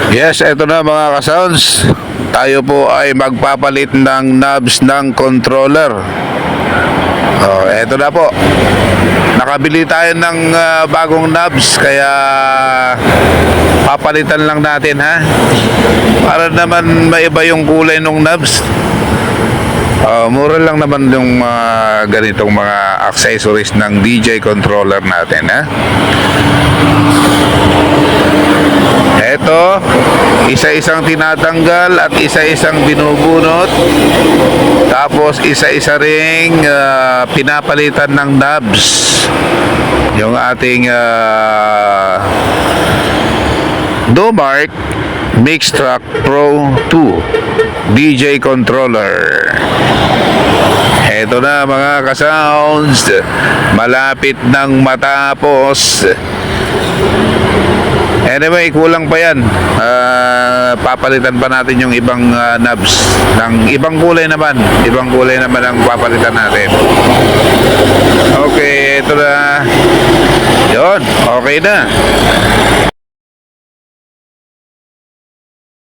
Yes, eto na mga ka-sounds. Tayo po ay magpapalit ng knobs ng controller. Oh, eto na po. Nakabili tayo ng bagong knobs, kaya papalitan lang natin, ha. Para naman maiba yung kulay ng knobs. Mura lang naman yung ganitong mga accessories ng DJ controller natin, ha. Eto, isa-isang tinatanggal at isa-isang binubunot. Tapos isa-isa ring pinapalitan ng knobs. Yung ating Domark Mixtrack Pro 2 DJ controller. Eto na mga ka-sounds, malapit nang matapos. Anyway, kulang pa yan. Papalitan pa natin yung ibang knobs ng ibang kulay naman. Ibang kulay naman ang papalitan natin. Okay, ito na. Yun, okay na.